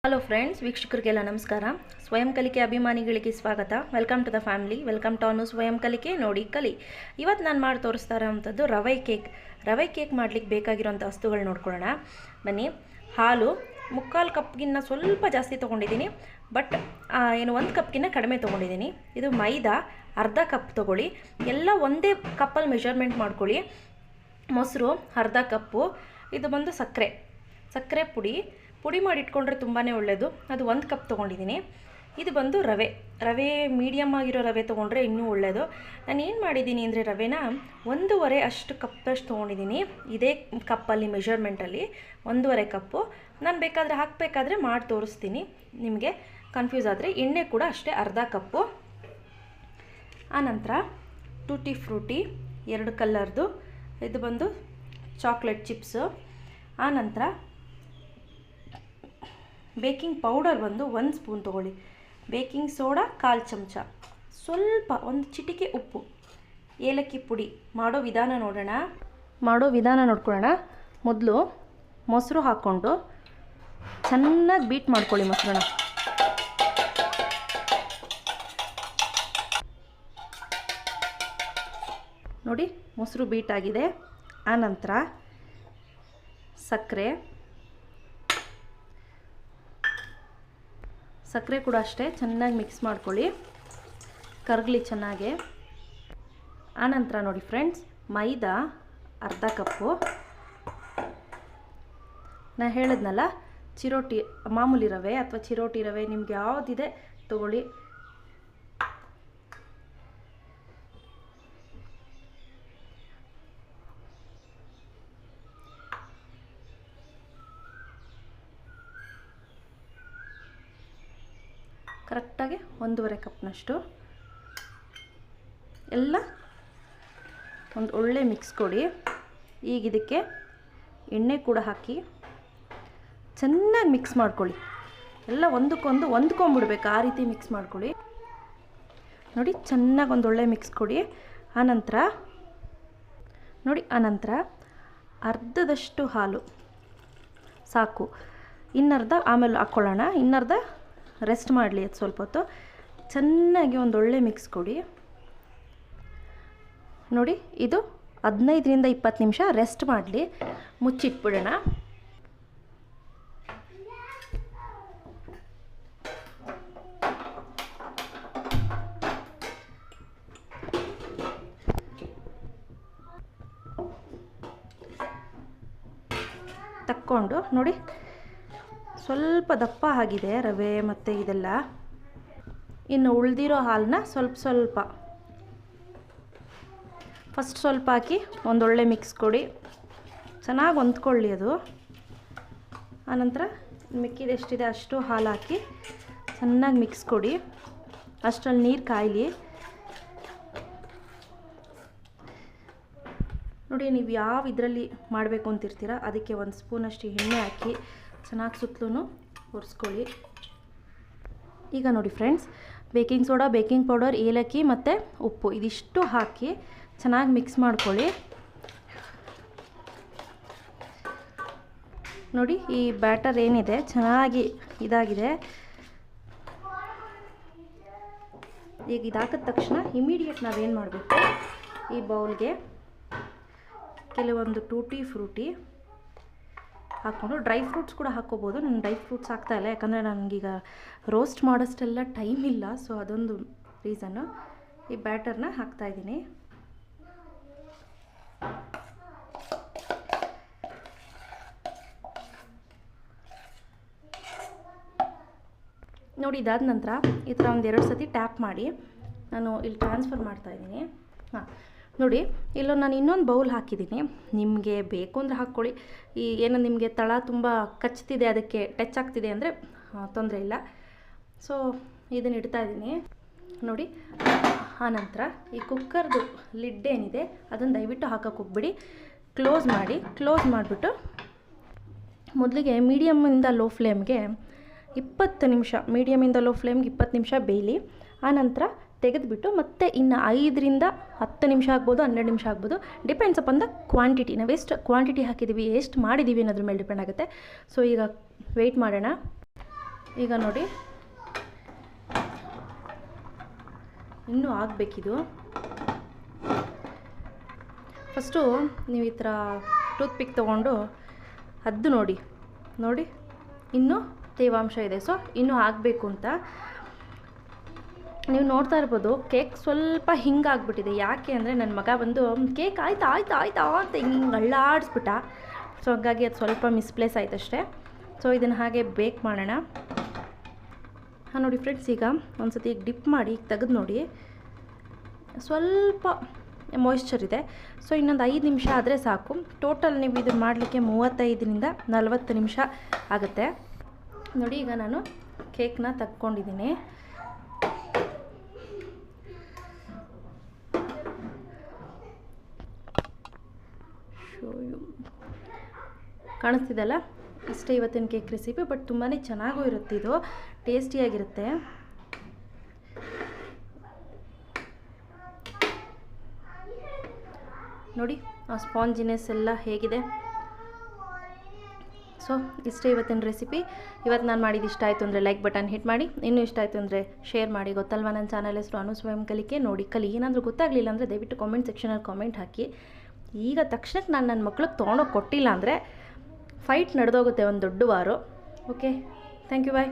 Hello friends, ವೀಕ್ಷಕರಿಗೆಲ್ಲ ನಮಸ್ಕಾರ. ಸ್ವಯಂ ಕಲಿಕೆ ಅಭಿಮಾನಿಗಳಿಗೆ ಸ್ವಾಗತ. Welcome to the family. Welcome to Anu ಸ್ವಯಂ ಕಲಿಕೆ. ನೋಡಿ ಕಲಿ. ಇವತ್ತು ನಾನು ಮಾಡಿ ತೋರಿಸ್ತಾ ಇರೋವಂಥದ್ದು ರವೆ ಕೇಕ್ ಮಾಡಲಿಕ್ಕೆ ಬೇಕಾಗಿರೋಂಥ ವಸ್ತುಗಳು ನೋಡ್ಕೊಳ್ಳೋಣ ಬನ್ನಿ. ಹಾಲು 3/4 ಕಪ್ಗಿನ್ನ ಸ್ವಲ್ಪ ಜಾಸ್ತಿ ತೊಗೊಂಡಿದ್ದೀನಿ, ಬಟ್ ಒಂದು ಕಪ್ಗಿನ್ನ ಕಡಿಮೆ ತೊಗೊಂಡಿದ್ದೀನಿ. ಇದು ಮೈದಾ ಅರ್ಧ ಕಪ್ ತೊಗೊಳ್ಳಿ. ಎಲ್ಲ ಒಂದೇ ಕಪ್ಪಲ್ಲಿ ಮೆಷರ್ಮೆಂಟ್ ಮಾಡ್ಕೊಳ್ಳಿ. ಮೊಸರು ಅರ್ಧ ಕಪ್ಪು. ಇದು ಬಂದು ಸಕ್ಕರೆ ಪುಡಿ ಮಾಡಿ ಇಟ್ಕೊಂಡ್ರೆ ತುಂಬಾ ಒಳ್ಳೆಯದು. ಅದು 1 ಕಪ್ ತೊಗೊಂಡಿದ್ದೀನಿ. ಇದು ಬಂದು ರವೆ ಮೀಡಿಯಮ್ ಆಗಿರೋ ರವೆ ತೊಗೊಂಡ್ರೆ ಇನ್ನೂ ಒಳ್ಳೆಯದು. ನಾನು ಏನು ಮಾಡಿದ್ದೀನಿ ಅಂದರೆ ರವೆನ 1.5 ಅಷ್ಟು ಕಪ್ಪಷ್ಟು ತೊಗೊಂಡಿದ್ದೀನಿ. ಇದೇ ಕಪ್ಪಲ್ಲಿ ಮೆಷರ್ಮೆಂಟಲ್ಲಿ 1.5 ಕಪ್ಪು. ನಾನು ಹಾಕಬೇಕಾದ್ರೆ ಮಾಡಿ ತೋರಿಸ್ತೀನಿ, ನಿಮಗೆ ಕನ್ಫ್ಯೂಸ್ ಆದರೆ. ಎಣ್ಣೆ ಕೂಡ ಅಷ್ಟೇ ಅರ್ಧ ಕಪ್ಪು. ಆನಂತರ ಟೂಟಿ ಫ್ರೂಟಿ 2 ಕಲರ್ದು, ಇದು ಬಂದು ಚಾಕ್ಲೇಟ್ ಚಿಪ್ಸು. ಆನಂತರ ಬೇಕಿಂಗ್ ಪೌಡರ್ ಬಂದು 1 ಸ್ಪೂನ್ ತೊಗೊಳ್ಳಿ. ಬೇಕಿಂಗ್ ಸೋಡಾ 1/4 ಚಮಚ, ಸ್ವಲ್ಪ ಒಂದು ಚಿಟಿಕೆ ಉಪ್ಪು, ಏಲಕ್ಕಿ ಪುಡಿ. ಮಾಡೋ ವಿಧಾನ ನೋಡ್ಕೊಳ್ಳೋಣ. ಮೊದಲು ಮೊಸರು ಹಾಕ್ಕೊಂಡು ಚೆನ್ನಾಗಿ ಬೀಟ್ ಮಾಡ್ಕೊಳ್ಳಿ ಮೊಸರನ್ನ. ನೋಡಿ, ಮೊಸರು ಬೀಟ್ ಆಗಿದೆ. ಆನಂತರ ಸಕ್ಕರೆ ಕೂಡ ಅಷ್ಟೇ ಚೆನ್ನಾಗಿ ಮಿಕ್ಸ್ ಮಾಡ್ಕೊಳ್ಳಿ, ಕರಗಲಿ ಚೆನ್ನಾಗೆ. ಆನಂತರ ನೋಡಿ ಫ್ರೆಂಡ್ಸ್, ಮೈದಾ ಅರ್ಧ ಕಪ್ಪು. ನಾನು ಹೇಳಿದ್ನಲ್ಲ, ಮಾಮೂಲಿ ರವೆ ಅಥವಾ ಚಿರೋಟಿ ರವೆ, ನಿಮ್ಗೆ ಯಾವುದಿದೆ ತಗೊಳ್ಳಿ. ಕರೆಕ್ಟಾಗಿ 1.5 ಕಪ್ನಷ್ಟು ಎಲ್ಲ ಒಂದು ಒಳ್ಳೆ ಮಿಕ್ಸ್ ಕೊಡಿ. ಈಗ ಇದಕ್ಕೆ ಎಣ್ಣೆ ಕೂಡ ಹಾಕಿ ಚೆನ್ನಾಗಿ ಮಿಕ್ಸ್ ಮಾಡ್ಕೊಳ್ಳಿ. ಎಲ್ಲ ಒಂದಕ್ಕೊಂದು ಹೊಂದ್ಕೊಂಡ್ಬಿಡ್ಬೇಕು, ಆ ರೀತಿ ಮಿಕ್ಸ್ ಮಾಡ್ಕೊಳ್ಳಿ. ನೋಡಿ, ಚೆನ್ನಾಗಿ ಒಂದು ಒಳ್ಳೆ ಮಿಕ್ಸ್ ಕೊಡಿ. ಆನಂತರ ಅರ್ಧದಷ್ಟು ಹಾಲು ಸಾಕು. ಇನ್ನರ್ಧ ಆಮೇಲೆ ಹಾಕ್ಕೊಳ್ಳೋಣ. ಇನ್ನರ್ಧ ರೆಸ್ಟ್ ಮಾಡಲಿ, ಅದು ಸ್ವಲ್ಪ ಹೊತ್ತು. ಚೆನ್ನಾಗಿ ಒಂದೊಳ್ಳೆ ಮಿಕ್ಸ್ ಕೊಡಿ. ನೋಡಿ, ಇದು 15ರಿಂದ 20 ನಿಮಿಷ ರೆಸ್ಟ್ ಮಾಡಲಿ. ಮುಚ್ಚಿಟ್ಬಿಡೋಣ. ತಕ್ಕೊಂಡು ನೋಡಿ, ಸ್ವಲ್ಪ ದಪ್ಪ ಆಗಿದೆ ರವೆ ಮತ್ತು ಇದೆಲ್ಲ. ಇನ್ನು ಉಳಿದಿರೋ ಹಾಲನ್ನ ಸ್ವಲ್ಪ ಫಸ್ಟ್ ಸ್ವಲ್ಪ ಹಾಕಿ ಒಂದೊಳ್ಳೆ ಮಿಕ್ಸ್ ಕೊಡಿ. ಚೆನ್ನಾಗಿ ಹೊಂದ್ಕೊಳ್ಳಿ ಅದು. ಆನಂತರ ಮಿಕ್ಕಿದೆಷ್ಟಿದೆ ಅಷ್ಟು ಹಾಲು ಹಾಕಿ ಚೆನ್ನಾಗಿ ಮಿಕ್ಸ್ ಕೊಡಿ. ಅಷ್ಟರಲ್ಲಿ ನೀರು ಕಾಯಲಿ. ನೋಡಿ, ನೀವು ಯಾವ ಇದರಲ್ಲಿ ಮಾಡಬೇಕು ಅಂತಿರ್ತೀರ ಅದಕ್ಕೆ 1 ಸ್ಪೂನಷ್ಟು ಎಣ್ಣೆ ಹಾಕಿ ಚೆನ್ನಾಗಿ ಸುತ್ತಲೂ ಒರೆಸ್ಕೊಳ್ಳಿ. ಈಗ ನೋಡಿ friends, baking soda, baking powder, ಏಲಕ್ಕಿ ಮತ್ತು ಉಪ್ಪು ಇದಿಷ್ಟು ಹಾಕಿ ಚೆನ್ನಾಗಿ ಮಿಕ್ಸ್ ಮಾಡ್ಕೊಳ್ಳಿ. ನೋಡಿ, ಈ ಬ್ಯಾಟರ್ ಏನಿದೆ ಚೆನ್ನಾಗಿ ಇದಾಗಿದೆ. ಈಗ ಇದಾಕಿದ ತಕ್ಷಣ ಇಮಿಡಿಯೇಟ್ ನಾವೇನು ಮಾಡಬೇಕು, ಈ ಬೌಲ್ಗೆ ಕೆಲವೊಂದು ಟೂಟಿ ಫ್ರೂಟಿ ಹಾಕ್ಕೊಂಡು, ಡ್ರೈ ಫ್ರೂಟ್ಸ್ ಕೂಡ ಹಾಕ್ಕೋಬೋದು. ನಾನು ಡ್ರೈ ಫ್ರೂಟ್ಸ್ ಹಾಕ್ತಾಯಿಲ್ಲ, ಯಾಕಂದರೆ ನನಗೀಗ ರೋಸ್ಟ್ ಮಾಡೋಷ್ಟೆಲ್ಲ ಟೈಮ್ ಇಲ್ಲ. ಸೊ ಅದೊಂದು ರೀಸನ್ನು. ಈ ಬ್ಯಾಟರ್ನ ಹಾಕ್ತಾಯಿದ್ದೀನಿ. ನೋಡಿ, ಇದಾದ ನಂತರ ಈ ಥರ 1-2 ಸತಿ ಟ್ಯಾಪ್ ಮಾಡಿ ನಾನು ಇಲ್ಲಿ ಟ್ರಾನ್ಸ್ಫರ್ ಮಾಡ್ತಾಯಿದ್ದೀನಿ. ನೋಡಿ, ಇಲ್ಲೋ ನಾನು ಇನ್ನೊಂದು ಬೌಲ್ ಹಾಕಿದ್ದೀನಿ. ನಿಮಗೆ ಬೇಕು ಅಂದರೆ ಹಾಕ್ಕೊಳ್ಳಿ. ಏನೋ ನಿಮಗೆ ತಳ ತುಂಬ ಕಚ್ತಿದೆ, ಅದಕ್ಕೆ ಟಚ್ ಆಗ್ತಿದೆ ಅಂದರೆ ತೊಂದರೆ ಇಲ್ಲ. ಸೊ ಇದನ್ನು ಇಡ್ತಾಯಿದ್ದೀನಿ ನೋಡಿ. ಆನಂತರ ಈ ಕುಕ್ಕರ್ದು ಲಿಡ್ ಏನಿದೆ ಅದನ್ನು ದಯವಿಟ್ಟು ಹಾಕೋಕ್ಕೆ ಹೋಗ್ಬಿಡಿ. ಕ್ಲೋಸ್ ಮಾಡಿಬಿಟ್ಟು ಮೊದಲಿಗೆ ಮೀಡಿಯಮ್ಮಿಂದ ಲೋ ಫ್ಲೇಮ್ಗೆ 20 ನಿಮಿಷ, ಮೀಡಿಯಮಿಂದ ಲೋ ಫ್ಲೇಮ್ಗೆ 20 ನಿಮಿಷ ಬೇಯಲಿ. ಆನಂತರ ತೆಗೆದುಬಿಟ್ಟು ಮತ್ತೆ ಇನ್ನು 5ರಿಂದ 10 ನಿಮಿಷ ಆಗ್ಬೋದು, 12 ನಿಮಿಷ ಆಗ್ಬೋದು. Depends upon the quantity. ನಾವು ಎಷ್ಟು ಕ್ವಾಂಟಿಟಿ ಹಾಕಿದ್ದೀವಿ, ಎಷ್ಟು ಮಾಡಿದ್ದೀವಿ ಅನ್ನೋದ್ರ ಮೇಲೆ ಡಿಪೆಂಡ್ ಆಗುತ್ತೆ. ಸೊ ಈಗ ವೆಯ್ಟ್ ಮಾಡೋಣ. ಈಗ ನೋಡಿ ಇನ್ನೂ ಆಗಬೇಕಿದು. ಫಸ್ಟು ನೀವು ಈ ಥರ ಟೂತ್ ಪಿಕ್ ತೊಗೊಂಡು ಅದ್ದು ನೋಡಿ ಇನ್ನೂ ತೇವಾಂಶ ಇದೆ. ಸೊ ಇನ್ನೂ ಆಗಬೇಕು ಅಂತ ನೀವು ನೋಡ್ತಾ ಇರ್ಬೋದು. ಕೇಕ್ ಸ್ವಲ್ಪ ಹಿಂಗಾಗ್ಬಿಟ್ಟಿದೆ. ಯಾಕೆ ಅಂದರೆ ನನ್ನ ಮಗ ಬಂದು ಕೇಕ್ ಆಯ್ತಾ ಅಂತ ಹಿಂಗೆ ಅಳ್ಳಾಡಿಸ್ಬಿಟ್ಟ. ಸೊ ಹಾಗಾಗಿ ಅದು ಸ್ವಲ್ಪ ಮಿಸ್ಪ್ಲೇಸ್ ಆಯ್ತಷ್ಟೇ. ಸೊ ಇದನ್ನು ಹಾಗೆ ಬೇಕ್ ಮಾಡೋಣ. ಹಾಂ ನೋಡಿ ಫ್ರೆಂಡ್ಸ್, ಈಗ ಒಂದು ಸತಿ ಈಗ ಡಿಪ್ ಮಾಡಿ ಈಗ ತೆಗೆದು ನೋಡಿ, ಸ್ವಲ್ಪ ಮಾಯಿಶ್ಚರ್ ಇದೆ. ಸೊ ಇನ್ನೊಂದು 5 ನಿಮಿಷ ಆದರೆ ಸಾಕು. ಟೋಟಲ್ ನೀವು ಇದನ್ನು ಮಾಡಲಿಕ್ಕೆ 35ರಿಂದ 40 ನಿಮಿಷ ಆಗುತ್ತೆ. ನೋಡಿ ಈಗ ನಾನು ಕೇಕ್ನ ತಕ್ಕೊಂಡಿದ್ದೀನಿ. ಕಾಣಿಸ್ತಿದೆಲ್ಲ, ಇಷ್ಟೇ ಇವತ್ತಿನ ಕೇಕ್ ರೆಸಿಪಿ. ಬಟ್ ತುಂಬಾ ಚೆನ್ನಾಗೂ ಇರುತ್ತೆ, ಇದು ಟೇಸ್ಟಿಯಾಗಿರುತ್ತೆ. ನೋಡಿ ಆ ಸ್ಪಾಂಜಿನೆಸ್ ಎಲ್ಲ ಹೇಗಿದೆ. ಸೊ ಇಷ್ಟೇ ಇವತ್ತಿನ ರೆಸಿಪಿ. ಇವತ್ತು ನಾನು ಮಾಡಿದ್ದು ಇಷ್ಟ ಆಯಿತು ಅಂದರೆ ಲೈಕ್ ಬಟನ್ ಹಿಟ್ ಮಾಡಿ. ಇನ್ನೂ ಇಷ್ಟ ಆಯಿತು ಅಂದರೆ ಶೇರ್ ಮಾಡಿ. ಗೊತ್ತಲ್ವ ನನ್ನ ಚಾನಲ್ ಹೆಸರು ಅನು ಸ್ವಯಂ ಕಲಿಕೆ ನೋಡಿ ಕಲಿ. ಏನಾದರೂ ಗೊತ್ತಾಗಲಿಲ್ಲ ಅಂದರೆ ದಯವಿಟ್ಟು ಕಾಮೆಂಟ್ ಸೆಕ್ಷನಲ್ಲಿ ಕಾಮೆಂಟ್ ಹಾಕಿ. ಈಗ ತಕ್ಷಣಕ್ಕೆ ನಾನು ನನ್ನ ಮಕ್ಳಿಗೆ ತೊಗೊಂಡೋಗಿ ಕೊಟ್ಟಿಲ್ಲ ಅಂದರೆ ಫೈಟ್ ನಡೆದೋಗುತ್ತೆ ಒಂದು ದೊಡ್ಡ ವಾರು. Okay, thank you, bye.